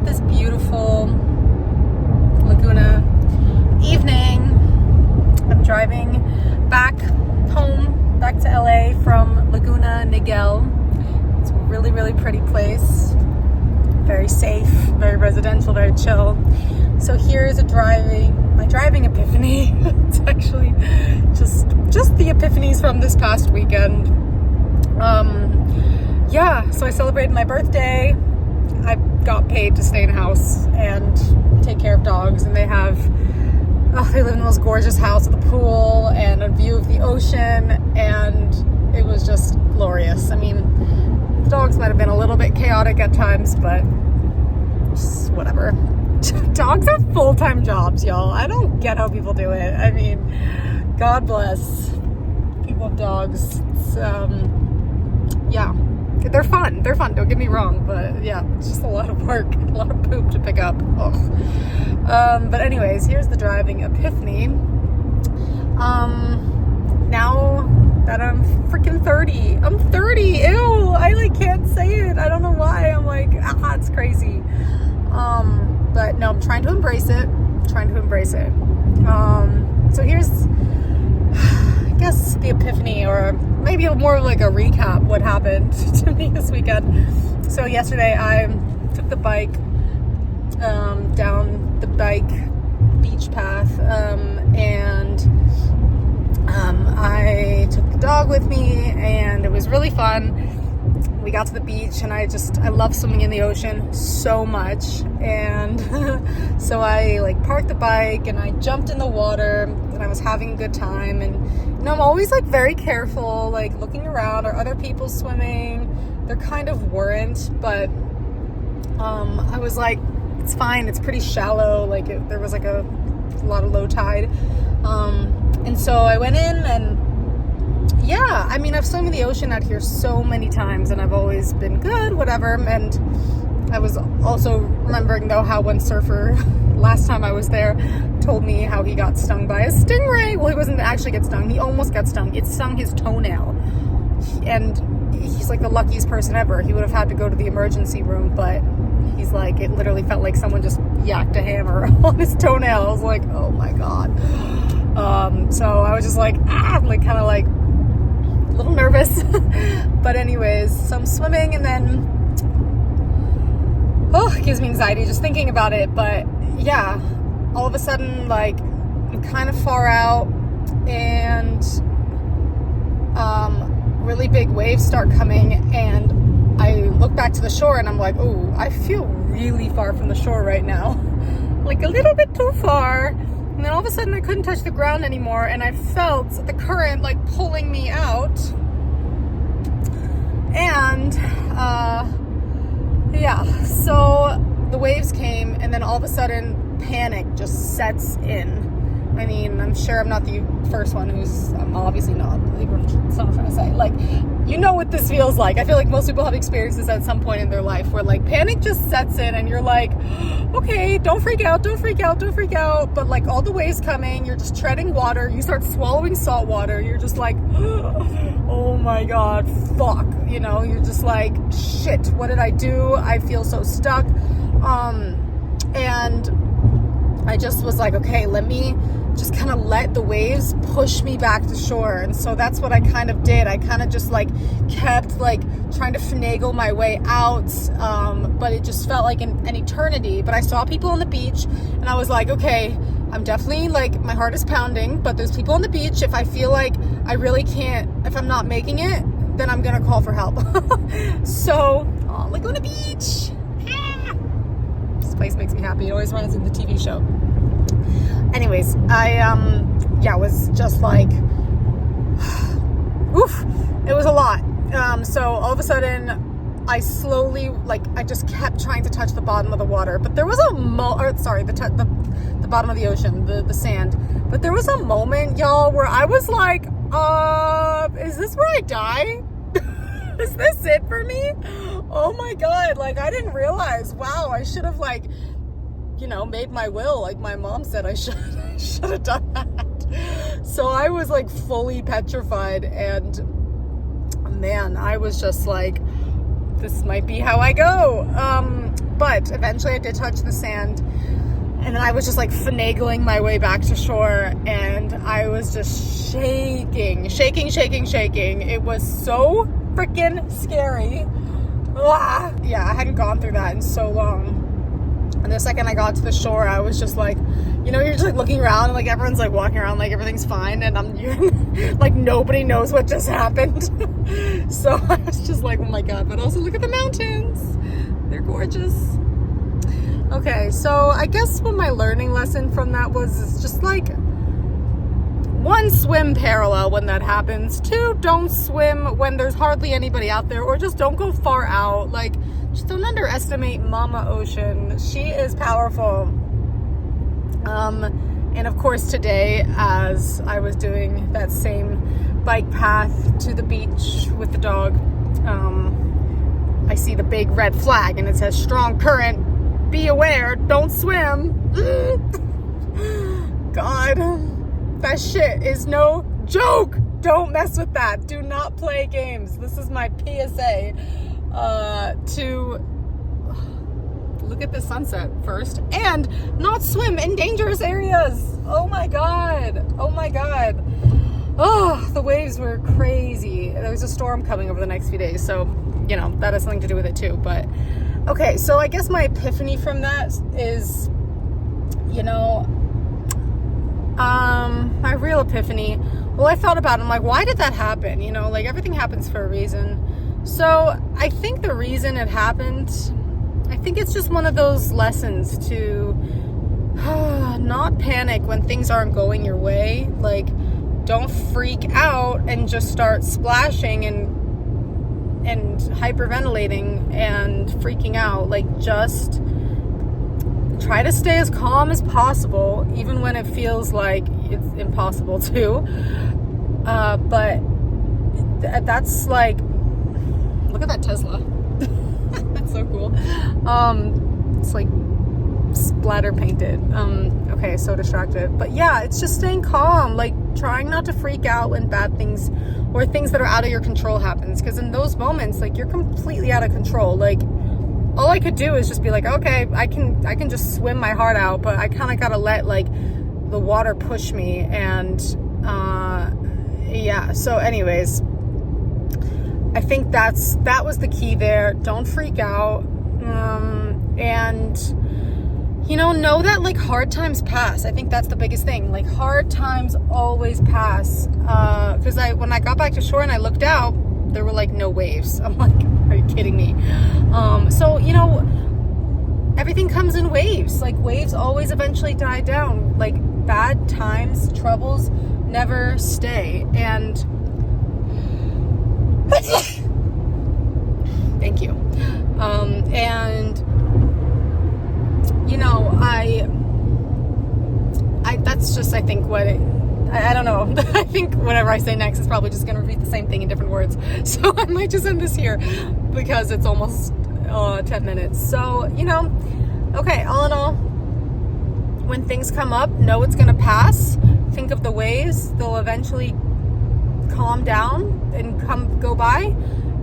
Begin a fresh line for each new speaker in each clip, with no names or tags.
at this beautiful Laguna evening. I'm driving back home, back to LA from Laguna Niguel. It's a really, really pretty place. Very safe, very residential, very chill. So here's my driving epiphany. It's actually just the epiphanies from this past weekend. So I celebrated my birthday. I got paid to stay in a house and take care of dogs, and they live in the most gorgeous house with a pool and a view of the ocean, and it was just glorious. I mean, the dogs might have been a little bit chaotic at times, but just whatever. Dogs have full-time jobs, y'all. I don't get how people do it. I mean, God bless people with dogs. It's, they're fun. They're fun, don't get me wrong, but yeah, it's just a lot of work, a lot of poop to pick up. But anyways, here's the driving epiphany. Now that I'm freaking 30, I'm 30, ew, I can't say it. I don't know why. I'm like, it's crazy. But no, I'm trying to embrace it. So here's, I guess, the epiphany, or maybe more like a recap what happened to me this weekend. So yesterday I took the bike down the bike beach path, and I took the dog with me, and it was really fun. We got to the beach, and I love swimming in the ocean so much, and so I parked the bike and I jumped in the water, and I was having a good time. And I'm always very careful, looking around. Are other people swimming? There kind of weren't, but I was like, it's fine, it's pretty shallow. There was a lot of low tide, and so I went in, and yeah, I mean, I've swum in the ocean out here so many times, and I've always been good, whatever. And I was also remembering, though, how one surfer, last time I was there, told me how he got stung by a stingray. Well, he wasn't actually get stung. He almost got stung. It stung his toenail. And he's the luckiest person ever. He would have had to go to the emergency room, but he's it literally felt like someone just yacked a hammer on his toenail. I was like, oh my God. So I was just a little nervous. But anyways, so I'm swimming, and then it gives me anxiety just thinking about it. But yeah, all of a sudden, I'm kind of far out, and really big waves start coming, and I look back to the shore, and I'm like, oh, I feel really far from the shore right now. A little bit too far. And then all of a sudden I couldn't touch the ground anymore, and I felt the current pulling me out. And so the waves came, and then all of a sudden panic just sets in. I mean, I'm sure I'm not the first one I'm obviously not. That's what I'm trying to say. You know what this feels like. I feel like most people have experienced this at some point in their life, where panic just sets in, and you're like, okay, don't freak out. But all the waves coming, you're just treading water. You start swallowing salt water. You're just like, oh my God, fuck. You're just like, shit, what did I do? I feel so stuck. And I just was like, okay, let me just kind of let the waves push me back to shore. And so that's what I kind of did. I kind of just kept trying to finagle my way out, but it just felt like an eternity. But I saw people on the beach, and I was like, okay, I'm definitely my heart is pounding, but there's people on the beach. If I feel like I really can't, if I'm not making it, then I'm gonna call for help. So Laguna Beach, this place makes me happy. It always runs in the TV show. Anyways, I was just oof, it was a lot. So all of a sudden, I slowly, I just kept trying to touch the bottom of the water, but there was the bottom of the ocean, the sand. But there was a moment, y'all, where I was like, is this where I die? Is this it for me? Oh my God, I didn't realize, wow, I should have made my will, my mom said I should have done that. So I was fully petrified, and man, I was just this might be how I go. but eventually I did touch the sand, and then I was just like finagling my way back to shore, and I was just shaking. It was so freaking scary. Yeah, I hadn't gone through that in so long. And the second I got to the shore, I was just like, you know, you're just like looking around and like everyone's like walking around like everything's fine, and you're like nobody knows what just happened. So I was just like, oh my God, but also look at the mountains. They're gorgeous. Okay, so I guess what my learning lesson from that was is just like, 1, swim parallel when that happens. 2, don't swim when there's hardly anybody out there, or just don't go far out. Like, just don't underestimate Mama Ocean. She is powerful. And of course today, as I was doing that same bike path to the beach with the dog, I see the big red flag and it says strong current, be aware, don't swim. God, that shit is no joke. Don't mess with that. Do not play games. This is my PSA to look at the sunset first and not swim in dangerous areas. Oh my God. Oh, the waves were crazy. There was a storm coming over the next few days, so you know that has something to do with it too. But okay, so I guess my epiphany from that is, you know, my real epiphany. Well, I thought about it. I'm like, why did that happen? You know, like everything happens for a reason. So I think the reason it happened, I think it's just one of those lessons to not panic when things aren't going your way. Like, don't freak out and just start splashing and hyperventilating and freaking out. Like, just try to stay as calm as possible, even when it feels like it's impossible to. But that's like, look at that Tesla. That's so cool. It's like splatter painted. Okay, so distracted. But yeah, it's just staying calm, like trying not to freak out when bad things or things that are out of your control happens. Because in those moments, like, you're completely out of control. Like, all I could do is just be like, okay, I can just swim my heart out, but I kind of gotta let like the water push me. And yeah, so anyways, I think that was the key there. Don't freak out. And you know that like hard times pass. I think that's the biggest thing. Like, hard times always pass. Because when I got back to shore and I looked out, there were like no waves. I'm like, are you kidding me? So, you know, everything comes in waves. Like, waves always eventually die down. Like, bad times, troubles never stay. And thank you. And you know, I that's just, I think what I don't know. I think whatever I say next is probably just going to repeat the same thing in different words. So I might just end this here because it's almost 10 minutes. So, you know, okay, all in all, when things come up, know it's going to pass. Think of the waves. They'll eventually calm down and go by.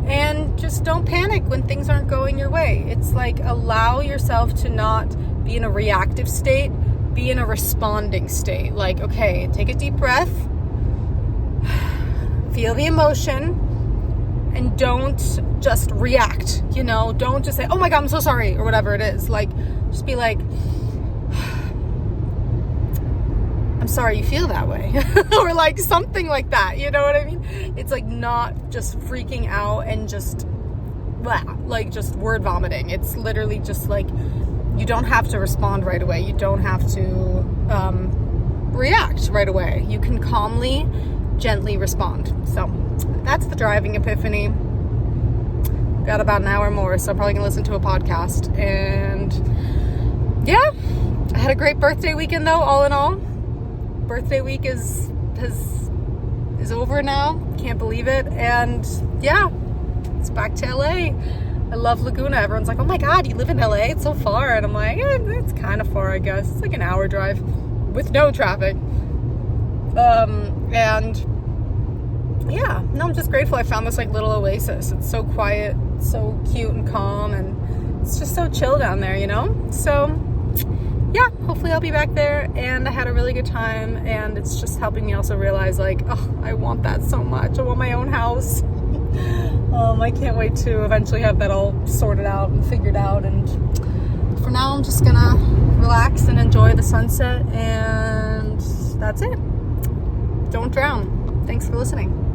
And just don't panic when things aren't going your way. It's like, allow yourself to not be in a reactive state. Be in a responding state. Like, okay, take a deep breath, feel the emotion, and don't just react, you know? Don't just say, oh my God, I'm so sorry, or whatever it is. Like, just be like, I'm sorry you feel that way. Or like something like that, you know what I mean? It's like not just freaking out and just like just word vomiting. It's literally just like, you don't have to respond right away. You don't have to react right away. You can calmly, gently respond. So that's the driving epiphany. Got about an hour more, so I'm probably gonna listen to a podcast. And yeah, I had a great birthday weekend though, all in all. Birthday week is over now. Can't believe it. And yeah, it's back to LA. I love Laguna. Everyone's like, oh my God, you live in LA? It's so far. And I'm like, it's kind of far, I guess. It's like an hour drive with no traffic. And yeah, no, I'm just grateful I found this like little oasis. It's so quiet, so cute and calm, and it's just so chill down there, you know? So yeah, hopefully I'll be back there, and I had a really good time, and it's just helping me also realize, like, oh, I want that so much. I want my own house. I can't wait to eventually have that all sorted out and figured out, and for now I'm just gonna relax and enjoy the sunset, and that's it. Don't drown. Thanks for listening.